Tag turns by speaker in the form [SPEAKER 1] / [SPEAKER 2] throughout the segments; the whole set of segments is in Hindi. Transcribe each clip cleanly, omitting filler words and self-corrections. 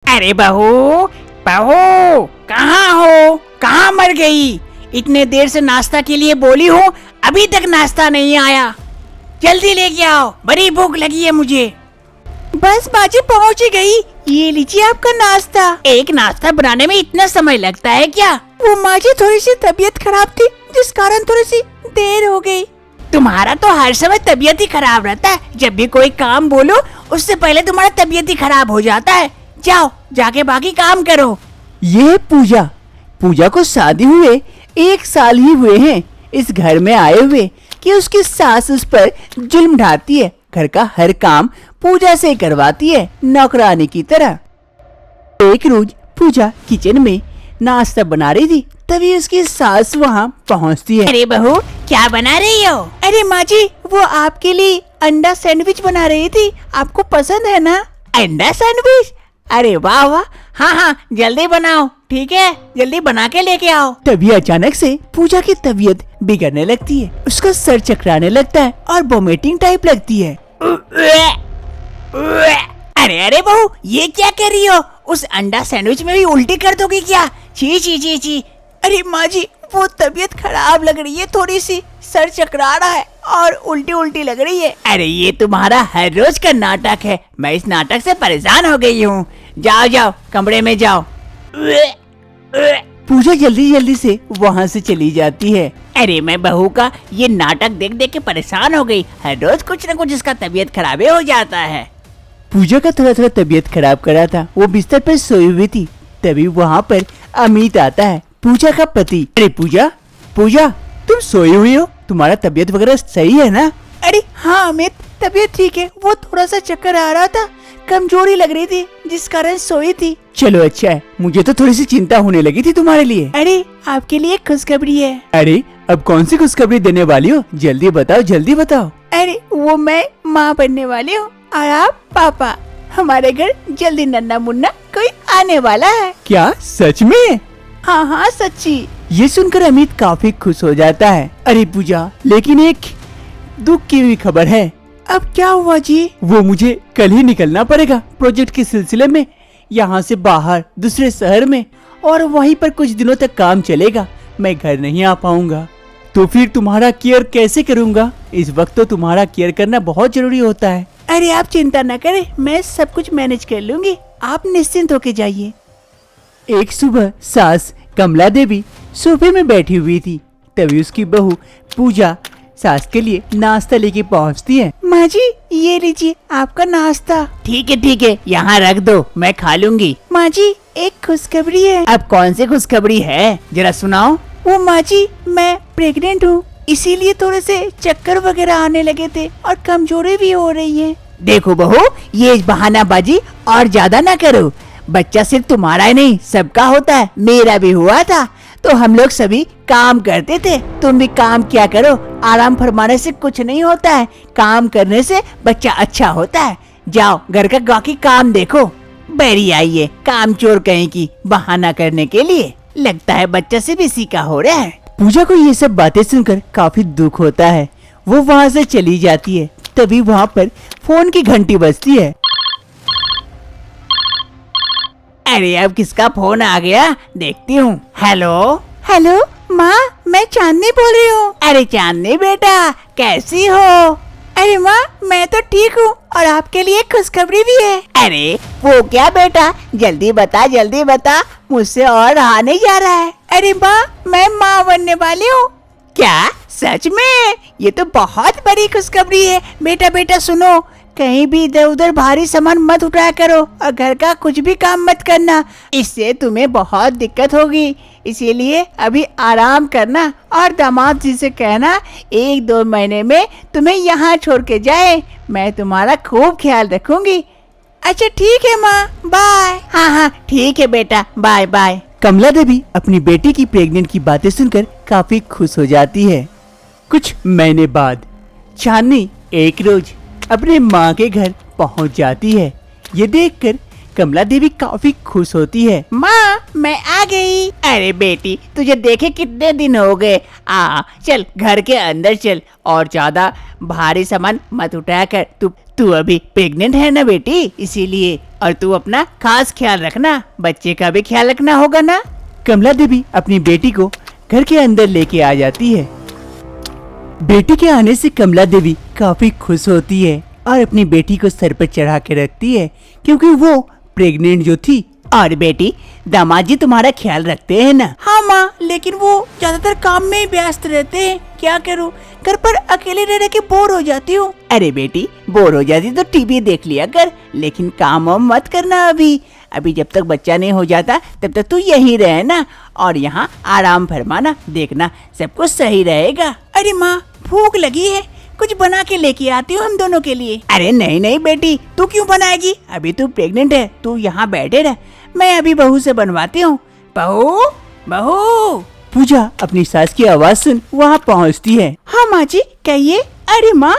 [SPEAKER 1] अरे बहू, बहू कहाँ हो? कहाँ मर गई? इतने देर से नाश्ता के लिए बोली हूँ, अभी तक नाश्ता नहीं आया। जल्दी लेके आओ, बड़ी भूख लगी है मुझे।
[SPEAKER 2] बस बाजी पहुँच गई, ये लीजिए आपका नाश्ता।
[SPEAKER 1] एक नाश्ता बनाने में इतना समय लगता है क्या?
[SPEAKER 2] वो माँ जी थोड़ी सी तबीयत खराब थी, जिस कारण थोड़ी सी देर हो गई।
[SPEAKER 1] तुम्हारा तो हर समय तबीयत ही खराब रहता है। जब भी कोई काम बोलो उससे पहले तुम्हारा तबीयत ही खराब हो जाता है। जाओ, जाके बाकी काम करो।
[SPEAKER 2] ये पूजा को शादी हुए 1 साल ही हुए हैं इस घर में आए हुए कि उसकी सास उस पर जुल्म ढाती है। घर का हर काम पूजा से करवाती है, नौकरानी की तरह। एक रोज पूजा किचन में नाश्ता बना रही थी, तभी उसकी सास वहाँ पहुँचती है।
[SPEAKER 1] अरे बहू, क्या बना रही हो?
[SPEAKER 2] अरे माँ जी, वो आपके लिए अंडा सैंडविच बना रही थी, आपको पसंद है ना?
[SPEAKER 1] अंडा सैंडविच? अरे वाह वाह, हाँ हाँ, जल्दी बनाओ। ठीक है, जल्दी बना के लेके आओ।
[SPEAKER 2] तभी अचानक से पूजा की तबीयत बिगड़ने लगती है, उसका सर चकराने लगता है और वोमिटिंग टाइप लगती है।
[SPEAKER 1] अरे अरे बहू, ये क्या कर रही हो? उस अंडा सैंडविच में भी उल्टी कर दोगी क्या? छी छी छी छी।
[SPEAKER 2] अरे माँ जी, वो तबीयत खराब लग रही है, थोड़ी सी सर चकरा रहा है और उल्टी उल्टी लग रही है।
[SPEAKER 1] अरे ये तुम्हारा हर रोज का नाटक है, मैं इस नाटक से परेशान हो गई हूँ। जाओ जाओ, कमरे में जाओ।
[SPEAKER 2] पूजा जल्दी जल्दी से वहाँ से चली जाती है।
[SPEAKER 1] अरे मैं बहू का ये नाटक देख देख के परेशान हो गई। हर रोज कुछ न कुछ इसका तबीयत खराब हो जाता है।
[SPEAKER 2] पूजा का थोड़ा तबीयत खराब कर रहा था, वो बिस्तर पर सोई हुई थी। तभी वहाँ पर अमित आता है, पूजा का पति। अरे पूजा तुम सोई हुई हो? तुम्हारा तबीयत वगैरह सही है ना? अरे हाँ अमित, तबीयत ठीक है, वो थोड़ा सा चक्कर आ रहा था, कमजोरी लग रही थी, जिस कारण सोई थी। चलो अच्छा है, मुझे तो थोड़ी सी चिंता होने लगी थी तुम्हारे लिए। अरे आपके लिए खुशखबरी है। अरे अब कौन सी खुशखबरी देने वाली हो? जल्दी बताओ जल्दी बताओ। अरे वो मैं माँ बनने वाली हूँ और आप पापा। हमारे घर जल्दी नन्ना मुन्ना कोई आने वाला है। क्या सच में? हाँ हाँ सच्ची। ये सुनकर अमित काफी खुश हो जाता है। अरे पूजा, लेकिन एक दुख की भी खबर है। अब क्या हुआ जी? वो मुझे कल ही निकलना पड़ेगा प्रोजेक्ट के सिलसिले में, यहाँ से बाहर दूसरे शहर में, और वहीं पर कुछ दिनों तक काम चलेगा। मैं घर नहीं आ पाऊंगा, तो फिर तुम्हारा केयर कैसे करूँगा? इस वक्त तो तुम्हारा केयर करना बहुत जरूरी होता है। अरे आप चिंता न करें, मैं सब कुछ मैनेज कर लूंगी, आप निश्चिंत होके जाइए। एक सुबह सास कमला देवी सोफे में बैठी हुई थी, तभी उसकी बहू पूजा सास के लिए नाश्ता लेके पहुंचती है। माँ जी ये लीजिए आपका नाश्ता।
[SPEAKER 1] ठीक है, यहाँ रख दो, मैं खा लूंगी।
[SPEAKER 2] माँ जी एक खुशखबरी है।
[SPEAKER 1] अब कौन सी खुशखबरी है, जरा सुनाओ।
[SPEAKER 2] वो माँ जी, मैं प्रेग्नेंट हूँ, इसीलिए थोड़े से चक्कर वगैरह आने लगे थे और कमजोरी भी हो रही है।
[SPEAKER 1] देखो बहू, ये बहानाबाजी और ज्यादा ना करो। बच्चा सिर्फ तुम्हारा ही नहीं, सबका होता है। मेरा भी हुआ था, तो हम लोग सभी काम करते थे। तुम भी काम किया करो, आराम फरमाने से कुछ नहीं होता है, काम करने से बच्चा अच्छा होता है। जाओ घर का बाकी काम देखो। बैरी आई है काम चोर कहीं की, बहाना करने के लिए। लगता है बच्चा सिर्फ इसी का हो रहा है।
[SPEAKER 2] पूजा को ये सब बातें सुनकर काफी दुख होता है, वो वहाँ से चली जाती है। तभी वहाँ पर फोन की घंटी बजती है।
[SPEAKER 1] अरे अब किसका फोन आ गया, देखती हूँ।
[SPEAKER 2] हेलो माँ, मैं चांदनी बोल रही हूँ।
[SPEAKER 1] अरे चांदनी बेटा, कैसी हो?
[SPEAKER 2] अरे माँ मैं तो ठीक हूँ, और आपके लिए खुशखबरी भी है।
[SPEAKER 1] अरे वो क्या बेटा, जल्दी बता, मुझसे और रहा नहीं जा रहा है।
[SPEAKER 2] अरे माँ, मैं माँ बनने वाली हूँ।
[SPEAKER 1] क्या सच में? ये तो बहुत बड़ी खुशखबरी है।
[SPEAKER 2] बेटा सुनो, कहीं भी इधर उधर भारी सामान मत उठाया करो और घर का कुछ भी काम मत करना, इससे तुम्हें बहुत दिक्कत होगी। इसीलिए अभी आराम करना और दामाद जी से कहना 1-2 महीने में तुम्हें यहाँ छोड़ के जाए। मैं तुम्हारा खूब ख्याल रखूंगी। अच्छा ठीक है माँ, बाय।
[SPEAKER 1] हाँ ठीक है बेटा, बाय बाय।
[SPEAKER 2] कमला देवी अपनी बेटी की प्रेग्नेंट की बातें सुनकर काफी खुश हो जाती है। कुछ महीने बाद चांदनी एक रोज अपने माँ के घर पहुँच जाती है। ये देखकर कमला देवी काफी खुश होती है।
[SPEAKER 1] माँ मैं आ गई। अरे बेटी, तुझे देखे कितने दिन हो गए। चल घर के अंदर चल, और ज्यादा भारी सामान मत उठाया कर। तू अभी प्रेग्नेंट है ना बेटी, इसीलिए। और तू अपना खास ख्याल रखना, बच्चे का भी ख्याल रखना होगा ना।
[SPEAKER 2] कमला देवी अपनी बेटी को घर के अंदर लेके आ जाती है। बेटी के आने से कमला देवी काफी खुश होती है और अपनी बेटी को सर पर चढ़ा के रखती है, क्योंकि वो प्रेग्नेंट जो थी।
[SPEAKER 1] और बेटी, दामाद जी तुम्हारा ख्याल रखते हैं ना? हाँ माँ, लेकिन वो ज्यादातर काम में ही व्यस्त रहते हैं। क्या करूँ, घर पर अकेले रह के बोर हो जाती हूँ। अरे बेटी, बोर हो जाती तो टीवी देख लिया कर, लेकिन काम वाम मत करना अभी जब तक बच्चा नहीं हो जाता तब तक तू यहीं रहे ना, और यहाँ आराम फरमाना, देखना सब कुछ सही रहेगा। अरे माँ, भूख लगी है, कुछ बना के लेके आती हूँ हम दोनों के लिए। अरे नहीं नहीं बेटी, तू क्यों बनाएगी, अभी तू प्रेग्नेंट है, तू यहाँ बैठे रह, मैं अभी बहू से बनवाती हूँ। बहू बहू।
[SPEAKER 2] पूजा अपनी सास की आवाज सुन वहाँ पहुँचती है।
[SPEAKER 1] हाँ माँ जी, कहिए। अरे माँ,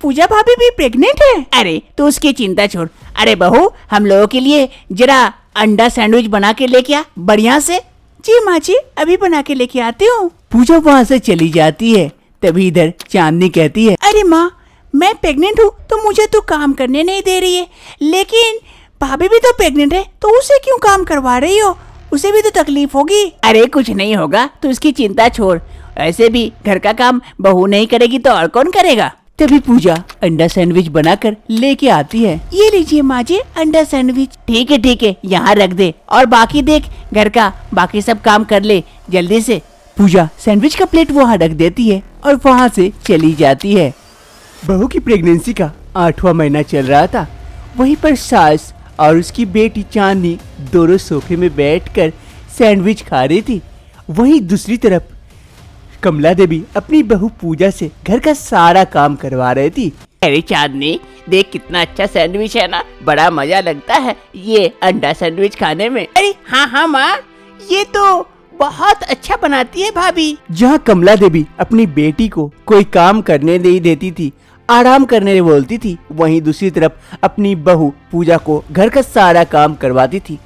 [SPEAKER 1] पूजा भाभी भी प्रेग्नेंट है? अरे तू उसकी चिंता छोड़। अरे बहू, हम लोगों के लिए जरा अंडा सैंडविच बना के लेके आ बढ़िया से। जी माँ जी, अभी बना के लेके आती हूँ।
[SPEAKER 2] पूजा वहाँ से चली जाती है। तभी इधर चांदनी कहती है,
[SPEAKER 1] अरे माँ, मैं प्रेग्नेंट हूँ तो मुझे तो काम करने नहीं दे रही है, लेकिन भाभी भी तो प्रेग्नेंट है, तो उसे क्यों काम करवा रही हो, उसे भी तो तकलीफ होगी। अरे कुछ नहीं होगा, तू उसकी चिंता छोड़, ऐसे भी घर का काम बहू नहीं करेगी तो और कौन करेगा।
[SPEAKER 2] तभी पूजा अंडा सैंडविच बनाकर लेके आती है।
[SPEAKER 1] ये लीजिए माँ जी, अंडा सैंडविच। ठीक है, यहाँ रख दे, और बाकी देख घर का बाकी सब काम कर ले जल्दी से।
[SPEAKER 2] पूजा सैंडविच का प्लेट वहाँ रख देती है और वहाँ से चली जाती है। बहू की प्रेगनेंसी का 8वां महीना चल रहा था। वहीं पर सास और उसकी बेटी चांदनी दोनों सोफे में बैठकर सैंडविच खा रही थी। वहीं दूसरी तरफ कमला देवी अपनी बहू पूजा से घर का सारा काम करवा रही थी।
[SPEAKER 1] अरे चांदनी, देख कितना अच्छा सैंडविच है ना, बड़ा मजा लगता है ये अंडा सैंडविच खाने में। अरे हाँ माँ, ये तो बहुत अच्छा बनाती है भाभी।
[SPEAKER 2] जहाँ कमला देवी अपनी बेटी को कोई काम करने नहीं देती थी, आराम करने बोलती थी, वहीं दूसरी तरफ अपनी बहू पूजा को घर का सारा काम करवाती थी।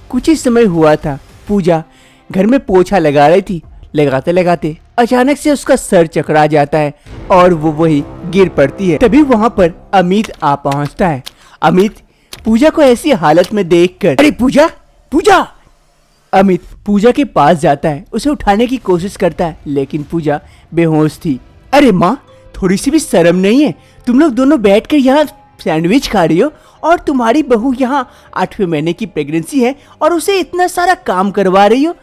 [SPEAKER 2] कुछ ही समय हुआ था, पूजा घर में पोछा लगा रही थी। लगाते लगाते अचानक से उसका सर चकरा जाता है और वो वही गिर पड़ती है। तभी वहाँ पर अमित आ पहुँचता है। अमित पूजा को ऐसी हालत में देखकर, अरे पूजा पूजा। अमित पूजा के पास जाता है, उसे उठाने की कोशिश करता है, लेकिन पूजा बेहोश थी। अरे माँ, थोड़ी सी भी शर्म नहीं है, तुम लोग दोनों बैठकर यहाँ सैंडविच खा रही हो और तुम्हारी बहू यहाँ 8वें महीने की प्रेगनेंसी है और उसे इतना सारा काम करवा रही हो।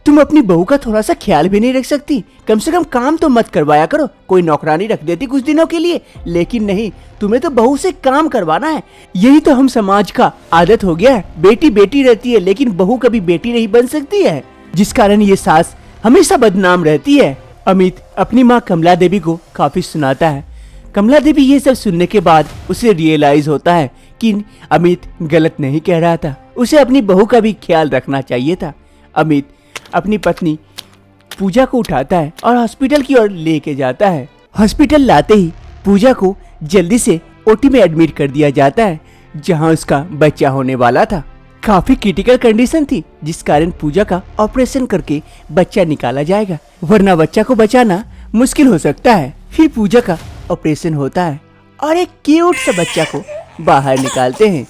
[SPEAKER 2] तुम अपनी बहू का थोड़ा सा ख्याल भी नहीं रख सकती? कम से कम काम तो मत करवाया करो, कोई नौकरानी रख देती कुछ दिनों के लिए। लेकिन नहीं, तुम्हें तो बहू से काम करवाना है। यही तो हम समाज का आदत हो गया है, बेटी बेटी रहती है लेकिन बहू कभी बेटी नहीं बन सकती है, जिस कारण ये सास हमेशा बदनाम रहती है। अमित अपनी माँ कमला देवी को काफी सुनाता है। कमला देवी ये सब सुनने के बाद उसे रियलाइज होता है कि अमित गलत नहीं कह रहा था, उसे अपनी बहू का भी ख्याल रखना चाहिए था। अमित अपनी पत्नी पूजा को उठाता है और हॉस्पिटल की ओर लेके जाता है। हॉस्पिटल लाते ही पूजा को जल्दी से ओटी में एडमिट कर दिया जाता है, जहां उसका बच्चा होने वाला था। काफी क्रिटिकल कंडीशन थी, जिस कारण पूजा का ऑपरेशन करके बच्चा निकाला जाएगा, वरना बच्चा को बचाना मुश्किल हो सकता है। फिर पूजा का ऑपरेशन होता है और एक क्यूट सा बच्चा को बाहर निकालते हैं।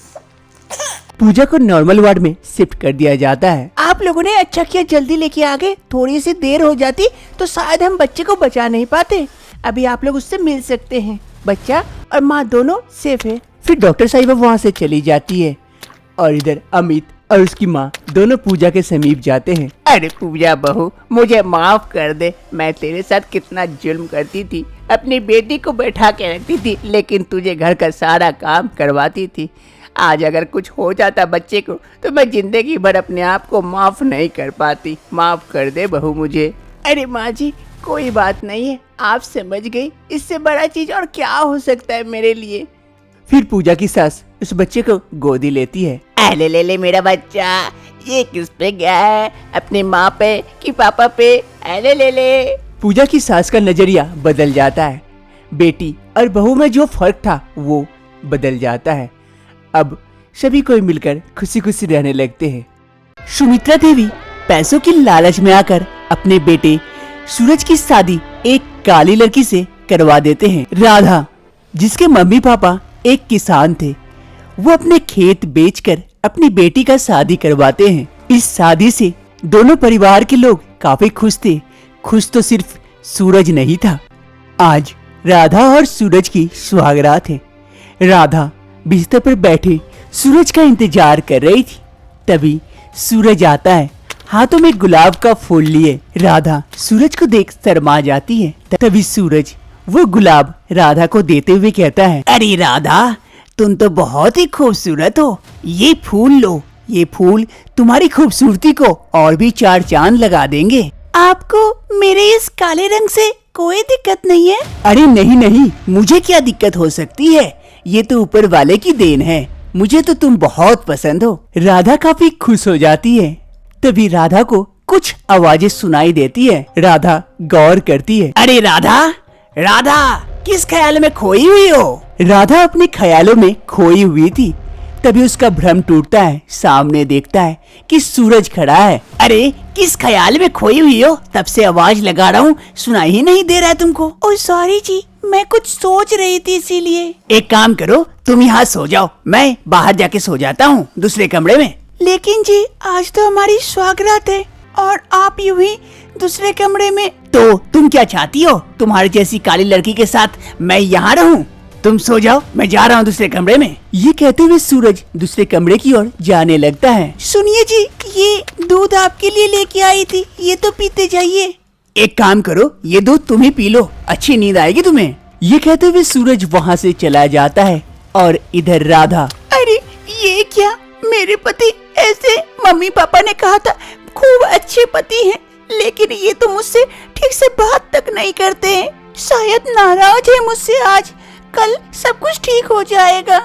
[SPEAKER 2] पूजा को नॉर्मल वार्ड में शिफ्ट कर दिया जाता है।
[SPEAKER 1] आप लोगों ने अच्छा किया जल्दी लेके आ गए, थोड़ी सी देर हो जाती तो शायद हम बच्चे को बचा नहीं पाते। अभी आप लोग उससे मिल सकते हैं, बच्चा और माँ दोनों सेफ है।
[SPEAKER 2] फिर डॉक्टर साहिबा वहाँ से चली जाती है और इधर अमित और उसकी माँ दोनों पूजा के समीप जाते हैं।
[SPEAKER 1] अरे पूजा बहू, मुझे माफ कर दे, मैं तेरे साथ कितना जुल्म करती थी, अपनी बेटी को बैठा के रखती थी लेकिन तुझे घर का सारा काम करवाती थी। आज अगर कुछ हो जाता बच्चे को तो मैं जिंदगी भर अपने आप को माफ नहीं कर पाती, माफ कर दे बहू मुझे। अरे माँ जी, कोई बात नहीं है, आप समझ गई, इससे बड़ा चीज और क्या हो सकता है मेरे लिए।
[SPEAKER 2] फिर पूजा की सास उस बच्चे को गोदी लेती है।
[SPEAKER 1] अरे ले मेरा बच्चा, ये किस पे गया है, अपनी माँ पे कि पापा पे? अरे ले।
[SPEAKER 2] पूजा की सास का नजरिया बदल जाता है, बेटी और बहू में जो फर्क था वो बदल जाता है। अब सभी कोई मिलकर खुशी खुशी रहने लगते हैं। सुमित्रा देवी पैसों की लालच में आकर अपने बेटे सूरज की शादी एक काली लड़की से करवा देते हैं। राधा जिसके मम्मी पापा एक किसान थे। वो अपने खेत बेचकर अपनी बेटी का शादी करवाते हैं। इस शादी से दोनों परिवार के लोग काफी खुश थे। खुश तो सिर्फ सूरज नहीं था। आज राधा और सूरज की सुहागरात है। राधा बिस्तर पर बैठे सूरज का इंतजार कर रही थी। तभी सूरज आता है, हाथों में गुलाब का फूल लिए। राधा सूरज को देख शर्मा जाती है। तभी सूरज वो गुलाब राधा को देते हुए कहता है,
[SPEAKER 1] अरे राधा, तुम तो बहुत ही खूबसूरत हो। ये फूल लो। ये फूल तुम्हारी खूबसूरती को और भी चार चांद लगा देंगे। आपको मेरे इस काले रंग से कोई दिक्कत नहीं है?
[SPEAKER 2] अरे नहीं नहीं, मुझे क्या दिक्कत हो सकती है? ये तो ऊपर वाले की देन है। मुझे तो तुम बहुत पसंद हो। राधा काफी खुश हो जाती है। तभी राधा को कुछ आवाजें सुनाई देती है। राधा गौर करती है।
[SPEAKER 1] अरे राधा, राधा, किस ख्याल में खोई हुई हो?
[SPEAKER 2] राधा अपने ख्यालों में खोई हुई थी। तभी उसका भ्रम टूटता है। सामने देखता है कि सूरज खड़ा है।
[SPEAKER 1] अरे किस ख्याल में खोई हुई हो? तब से आवाज लगा रहा हूँ, सुनाई ही नहीं दे रहा है तुमको। ओह सॉरी जी, मैं कुछ सोच रही थी इसीलिए। एक काम करो, तुम यहाँ सो जाओ, मैं बाहर जाके सो जाता हूँ दूसरे कमरे में। लेकिन जी, आज तो हमारी सुहागरात है और आप यूं ही दूसरे कमरे में। तो तुम क्या चाहती हो? तुम्हारी जैसी काली लड़की के साथ मैं यहाँ रहूं? तुम सो जाओ, मैं जा रहा हूँ दूसरे कमरे में।
[SPEAKER 2] ये कहते हुए सूरज दूसरे कमरे की ओर जाने लगता है।
[SPEAKER 1] सुनिए जी, ये दूध आपके लिए लेके आई थी, ये तो पीते जाइए। एक काम करो, ये दूध तुम ही पी लो, अच्छी नींद आएगी तुम्हें।
[SPEAKER 2] ये कहते हुए सूरज वहाँ से चला जाता है और इधर राधा।
[SPEAKER 1] अरे ये क्या, मेरे पति ऐसे, मम्मी पापा ने कहा था खूब अच्छे पति हैं, लेकिन ये तो मुझसे ठीक से बात तक नहीं करते हैं। शायद नाराज है मुझसे आज, कल सब कुछ ठीक हो जाएगा।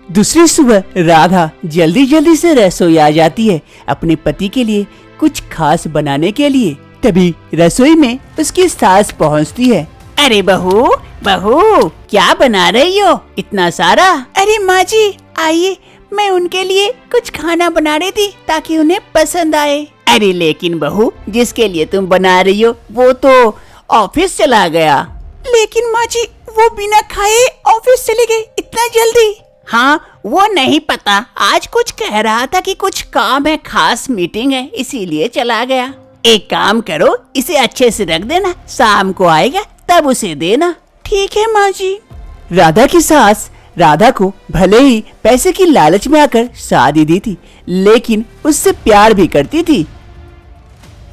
[SPEAKER 2] दूसरी सुबह राधा जल्दी जल्दी से रसोई आ जाती है अपने पति के लिए कुछ खास बनाने के लिए। तभी रसोई में उसकी सास पहुंचती है।
[SPEAKER 1] अरे बहू, बहू, क्या बना रही हो इतना सारा? अरे माँ जी, आइए, मैं उनके लिए कुछ खाना बना रही थी ताकि उन्हें पसंद आए। अरे लेकिन बहू, जिसके लिए तुम बना रही हो वो तो ऑफिस चला गया। लेकिन माँ जी, वो बिना खाए ऑफिस चले गए इतना जल्दी? हाँ, वो नहीं पता, आज कुछ कह रहा था कि कुछ काम है, खास मीटिंग है, इसीलिए चला गया। एक काम करो, इसे अच्छे से रख देना, शाम को आएगा तब उसे देना। ठीक है माँ जी।
[SPEAKER 2] राधा की सास राधा को भले ही पैसे की लालच में आकर शादी दी थी, लेकिन उससे प्यार भी करती थी।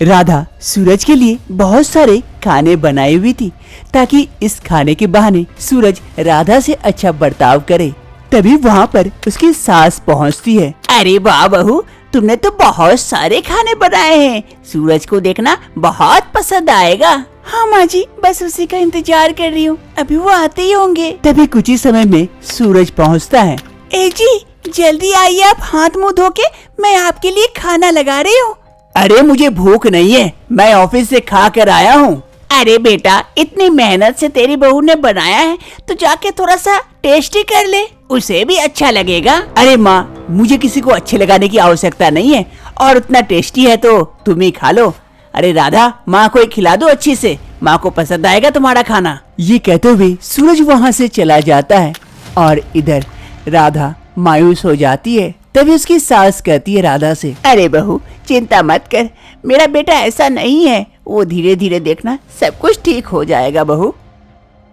[SPEAKER 2] राधा सूरज के लिए बहुत सारे खाने बनाई हुई थी ताकि इस खाने के बहाने सूरज राधा से अच्छा बर्ताव करे। तभी वहाँ पर उसकी सास पहुँचती है।
[SPEAKER 1] अरे वाह बहू, तुमने तो बहुत सारे खाने बनाए हैं, सूरज को देखना बहुत पसंद आएगा। हाँ माँ जी, बस उसी का इंतजार कर रही हूँ, अभी वो आते ही होंगे।
[SPEAKER 2] तभी कुछ ही समय में सूरज पहुँचता है।
[SPEAKER 1] ए जी, जल्दी आइए, आप हाथ मुँह धो के, मैं आपके लिए खाना लगा रही हूँ।
[SPEAKER 2] अरे मुझे भूख नहीं है, मैं ऑफिस से खा कर आया हूँ।
[SPEAKER 1] अरे बेटा, इतनी मेहनत से तेरी बहू ने बनाया है तो जाके थोड़ा सा टेस्टी कर ले, उसे भी अच्छा लगेगा।
[SPEAKER 2] अरे माँ, मुझे किसी को अच्छे लगाने की आवश्यकता नहीं है, और उतना टेस्टी है तो तुम ही खा लो। अरे राधा, माँ को एक खिला दो अच्छी से, माँ को पसंद आएगा तुम्हारा खाना। ये कहते हुए सूरज वहाँ से चला जाता है और इधर राधा मायूस हो जाती है। तभी उसकी सास कहती है राधा से,
[SPEAKER 1] अरे बहू, चिंता मत कर, मेरा बेटा ऐसा नहीं है, वो धीरे धीरे देखना सब कुछ ठीक हो जाएगा बहू।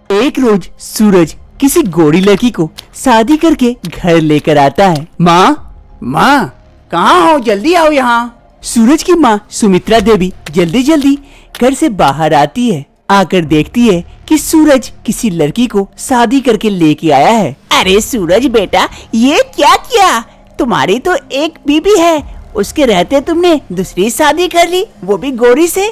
[SPEAKER 2] एक रोज सूरज किसी गोरी लड़की को शादी करके घर लेकर आता है।
[SPEAKER 1] माँ, कहाँ हो? जल्दी आओ यहाँ।
[SPEAKER 2] सूरज की माँ सुमित्रा देवी जल्दी जल्दी घर से बाहर आती है। आकर देखती है कि सूरज किसी लड़की को शादी करके लेके आया है।
[SPEAKER 1] अरे सूरज बेटा, ये क्या किया? तुम्हारी तो एक बीबी है, उसके रहते तुमने दूसरी शादी कर ली, वो भी गोरी से।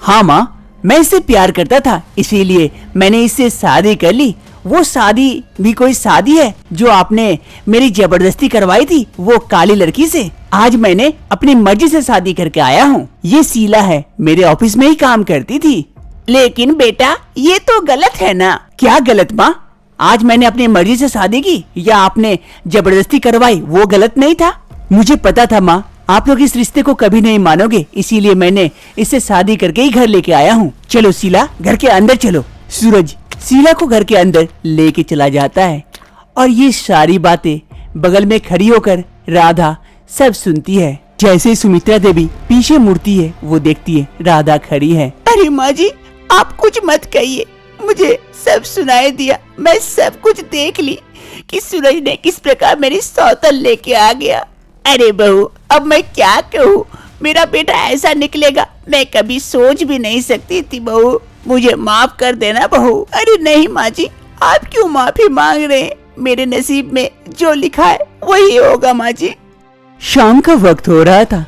[SPEAKER 2] हाँ माँ, मैं इससे प्यार करता था, इसीलिए मैंने इससे शादी कर ली। वो शादी भी कोई शादी है जो आपने मेरी जबरदस्ती करवाई थी वो काली लड़की से। आज मैंने अपनी मर्जी से शादी करके आया हूँ। ये शीला है, मेरे ऑफिस में ही काम करती थी।
[SPEAKER 1] लेकिन बेटा, ये तो गलत है ना?
[SPEAKER 2] क्या गलत माँ? आज मैंने अपनी मर्जी से शादी की या आपने जबरदस्ती करवाई, वो गलत नहीं था। मुझे पता था माँ, आप लोग इस रिश्ते को कभी नहीं मानोगे, इसीलिए मैंने इससे शादी करके ही घर लेके आया हूँ। चलो शीला, घर के अंदर चलो। सूरज शीला को घर के अंदर लेके चला जाता है और ये सारी बातें बगल में खड़ी होकर राधा सब सुनती है। जैसे ही सुमित्रा देवी पीछे मुड़ती है वो देखती है राधा खड़ी है।
[SPEAKER 1] अरे माँ जी, आप कुछ मत कहिए, मुझे सब सुनाई दिया। मैं सब कुछ देख ली कि सूरज ने किस प्रकार मेरी सौतन लेके आ गया। अरे बहू, अब मैं क्या कहूँ, मेरा बेटा ऐसा निकलेगा मैं कभी सोच भी नहीं सकती थी। बहू, मुझे माफ कर देना बहू। अरे नहीं माँ जी, आप क्यों माफी मांग रहे हैं? मेरे नसीब में जो लिखा है वही होगा माँ जी।
[SPEAKER 2] शाम का वक्त हो रहा था।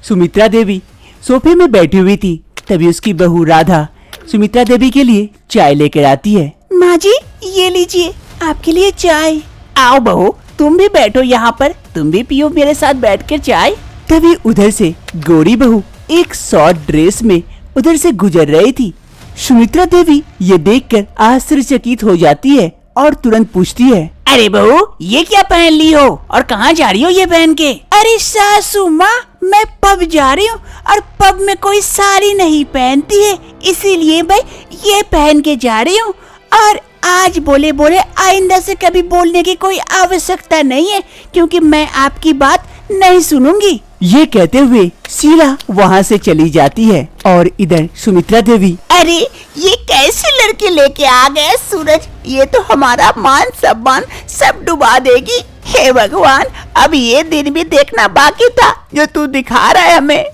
[SPEAKER 2] सुमित्रा देवी सोफे में बैठी हुई थी। तभी उसकी बहू राधा सुमित्रा देवी के लिए चाय लेकर आती है।
[SPEAKER 1] माँ जी, ये लीजिए आपके लिए चाय। आओ बहू, तुम भी बैठो यहाँ पर, तुम भी पियो मेरे साथ बैठकर चाय।
[SPEAKER 2] तभी उधर से गोरी बहू एक शॉर्ट ड्रेस में उधर से गुजर रही थी। सुमित्रा देवी ये देखकर आश्चर्यचकित हो जाती है और तुरंत पूछती है,
[SPEAKER 1] अरे बहू, ये क्या पहन ली हो और कहाँ जा रही हो ये पहन के? अरे सासू माँ, मैं पब जा रही हूँ और पब में कोई साड़ी नहीं पहनती है, इसीलिए मैं ये पहन के जा रही हूँ। और आज बोले बोले आइंदा से कभी बोलने की कोई आवश्यकता नहीं है, क्योंकि मैं आपकी बात नहीं सुनूंगी।
[SPEAKER 2] ये कहते हुए शीला वहाँ से चली जाती है और इधर सुमित्रा देवी,
[SPEAKER 1] अरे ये कैसी लड़की लेके आ गए सूरज, ये तो हमारा मान सम्मान सब डुबा देगी। हे भगवान, अब ये दिन भी देखना बाकी था जो तू दिखा रहा है हमें।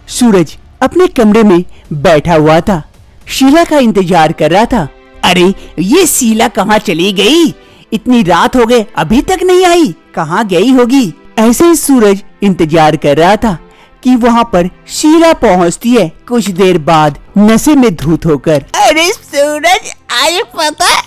[SPEAKER 2] सूरज अपने कमरे में बैठा हुआ था, शीला का इंतजार कर रहा था।
[SPEAKER 1] अरे ये शीला कहाँ चली गई? इतनी रात हो गए अभी तक नहीं आई, कहाँ गई होगी?
[SPEAKER 2] ऐसे ही सूरज इंतजार कर रहा था कि वहाँ पर शीला पहुँचती है कुछ देर बाद नशे में धुत होकर।
[SPEAKER 1] अरे सूरज, आज पता है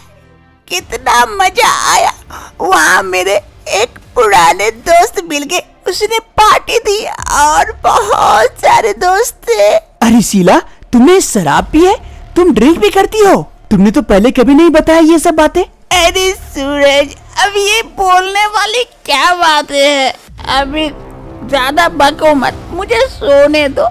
[SPEAKER 1] कितना मजा आया, वहाँ मेरे एक पुराने दोस्त मिल गए, उसने पार्टी दी और बहुत सारे दोस्त थे।
[SPEAKER 2] अरे शीला, तुमने शराब पी है? तुम ड्रिंक भी करती हो? तुमने तो पहले कभी नहीं बताया ये सब बातें।
[SPEAKER 1] अरे सूरज, अब ये बोलने वाली क्या बातें है? अभी ज्यादा बको मत, मुझे सोने दो,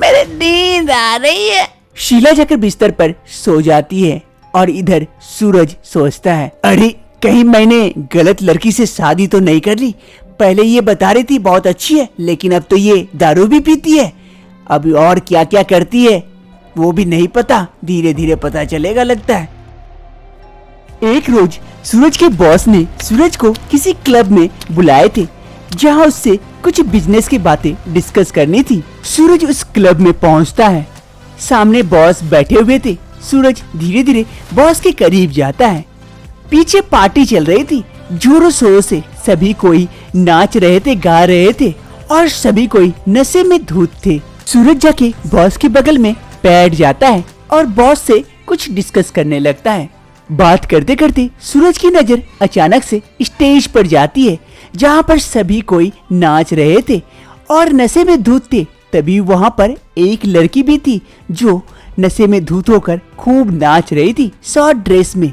[SPEAKER 1] मेरे नींद आ रही है।
[SPEAKER 2] शीला जाकर बिस्तर पर सो जाती है और इधर सूरज सोचता है, अरे कहीं मैंने गलत लड़की से शादी तो नहीं कर ली? पहले ये बता रही थी बहुत अच्छी है, लेकिन अब तो ये दारू भी पीती है। अब और क्या क्या करती है वो भी नहीं पता, धीरे धीरे पता चलेगा लगता है। एक रोज सूरज के बॉस ने सूरज को किसी क्लब में बुलाए थे जहां उससे कुछ बिजनेस की बातें डिस्कस करनी थी। सूरज उस क्लब में पहुंचता है, सामने बॉस बैठे हुए थे। सूरज धीरे धीरे बॉस के करीब जाता है। पीछे पार्टी चल रही थी, जोरों शोरों से सभी कोई नाच रहे थे, गा रहे थे और सभी कोई नशे में धुत थे। सूरज जाके बॉस के बगल में बैठ जाता है और बॉस से कुछ डिस्कस करने लगता है। बात करते करते सूरज की नजर अचानक से स्टेज पर जाती है जहाँ पर सभी कोई नाच रहे थे और नशे में धुत थे। तभी वहाँ पर एक लड़की भी थी जो नशे में धुत होकर खूब नाच रही थी शॉर्ट ड्रेस में।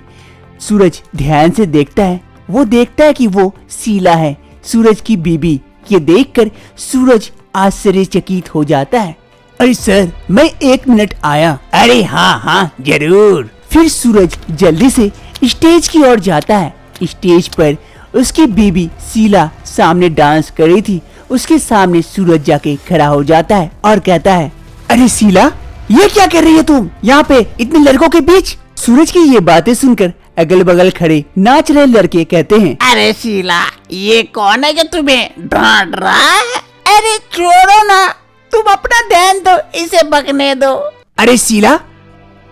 [SPEAKER 2] सूरज ध्यान से देखता है, वो देखता है कि वो शीला है, सूरज की बीबी। ये देखकर सूरज आश्चर्यचकित हो जाता है। अरे सर, मैं 1 मिनट आया।
[SPEAKER 1] अरे हाँ हाँ जरूर।
[SPEAKER 2] फिर सूरज जल्दी से स्टेज की ओर जाता है। स्टेज पर उसकी बीबी शीला सामने डांस कर रही थी। उसके सामने सूरज जाके खड़ा हो जाता है और कहता है, अरे शीला, ये क्या कर रही है तुम यहाँ पे इतने लड़कों के बीच? सूरज की ये बातें सुनकर अगल बगल खड़े नाच रहे लड़के कहते हैं,
[SPEAKER 1] अरे शीला, ये कौन है जो तुम्हें डांट रहा है? अरे छोड़ो ना, तुम अपना ध्यान दो, इसे बकने दो।
[SPEAKER 2] अरे शीला,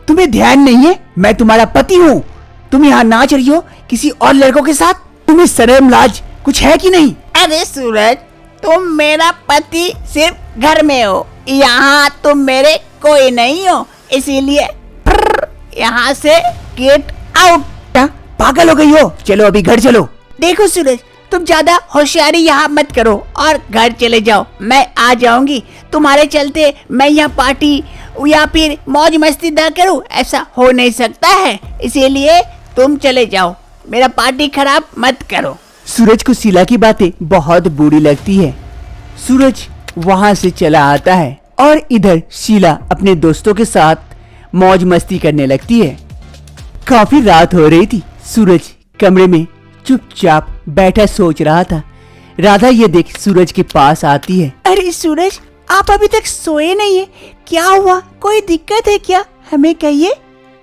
[SPEAKER 2] तुम्हें ध्यान नहीं है? मैं तुम्हारा पति हूँ। तुम यहाँ नाच रही हो किसी और लड़कों के साथ? तुम्हें शर्म लाज कुछ है कि नहीं?
[SPEAKER 1] अरे सूरज, तुम मेरा पति सिर्फ घर में हो, यहाँ तुम मेरे कोई नहीं हो, इसीलिए यहाँ से गेट आउट।
[SPEAKER 2] पागल हो गई हो? चलो अभी घर चलो।
[SPEAKER 1] देखो सूरज, तुम ज्यादा होशियारी यहाँ मत करो और घर चले जाओ। मैं आ जाऊंगी, तुम्हारे चलते मैं यहाँ पार्टी या फिर मौज मस्ती ना करूँ, ऐसा हो नहीं सकता है। इसीलिए तुम चले जाओ, मेरा पार्टी खराब मत करो।
[SPEAKER 2] सूरज को शीला की बातें बहुत बुरी लगती है। सूरज वहाँ से चला आता है और इधर शीला अपने दोस्तों के साथ मौज मस्ती करने लगती है। काफी रात हो रही थी। सूरज कमरे में चुपचाप बैठा सोच रहा था। राधा ये देख सूरज के पास आती है।
[SPEAKER 1] अरे सूरज, आप अभी तक सोए नहीं है, क्या हुआ? कोई दिक्कत है क्या? हमें कहिए।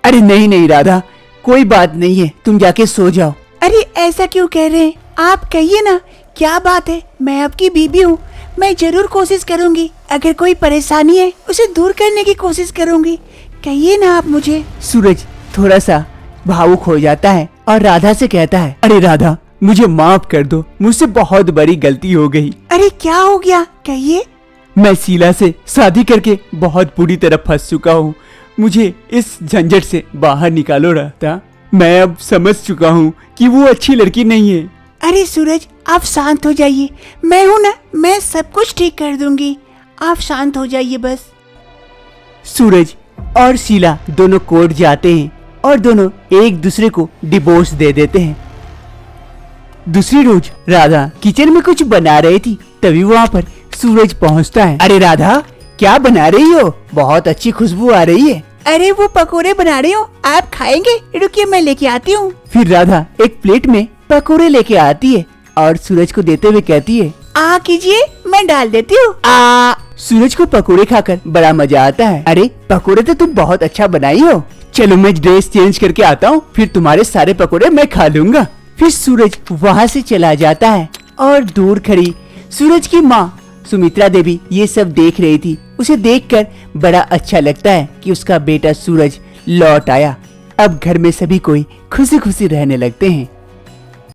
[SPEAKER 2] अरे नहीं नहीं राधा, कोई बात नहीं है, तुम जाके सो जाओ।
[SPEAKER 1] अरे ऐसा क्यों कह रहे हैं? आप कहिए ना, क्या बात है? मैं आपकी बीबी हूँ, मैं जरूर कोशिश करूँगी। अगर कोई परेशानी है उसे दूर करने की कोशिश करूँगी। कहिए ना आप मुझे।
[SPEAKER 2] सूरज थोड़ा सा भावुक हो जाता है और राधा से कहता है, अरे राधा, मुझे माफ कर दो, मुझसे बहुत बड़ी गलती हो गई।
[SPEAKER 1] अरे क्या हो गया? कहिए।
[SPEAKER 2] मैं शीला से शादी करके बहुत बुरी तरह फंस चुका हूँ। मुझे इस झंझट से बाहर निकालो राधा। मैं अब समझ चुका हूँ कि वो अच्छी लड़की नहीं है।
[SPEAKER 1] अरे सूरज, आप शांत हो जाइए, मैं हूँ ना, मैं सब कुछ ठीक कर दूंगी। आप शांत हो जाइए बस।
[SPEAKER 2] सूरज और शीला दोनों कोर्ट जाते हैं और दोनों एक दूसरे को डिवोर्स दे देते हैं। दूसरी रोज राधा किचन में कुछ बना रही थी, तभी वहाँ पर सूरज पहुँचता है। अरे राधा, क्या बना रही हो? बहुत अच्छी खुशबू आ रही है।
[SPEAKER 1] अरे वो पकोड़े बना रही हूँ, आप खाएंगे? रुकिए मैं लेके आती हूँ।
[SPEAKER 2] फिर राधा एक प्लेट में पकोड़े लेके आती है और सूरज को देते हुए कहती है,
[SPEAKER 1] आ कीजिए, मैं डाल देती हूँ।
[SPEAKER 2] सूरज को पकोड़े खाकर बड़ा मजा आता है। अरे पकोड़े तो तुम बहुत अच्छा बनाई हो। चलो मैं ड्रेस चेंज करके आता हूँ, फिर तुम्हारे सारे पकोड़े मैं खा लूंगा। फिर सूरज वहाँ से चला जाता है और दूर खड़ी सूरज की माँ सुमित्रा देवी ये सब देख रही थी। उसे देखकर बड़ा अच्छा लगता है कि उसका बेटा सूरज लौट आया। अब घर में सभी कोई खुशी खुशी रहने लगते हैं।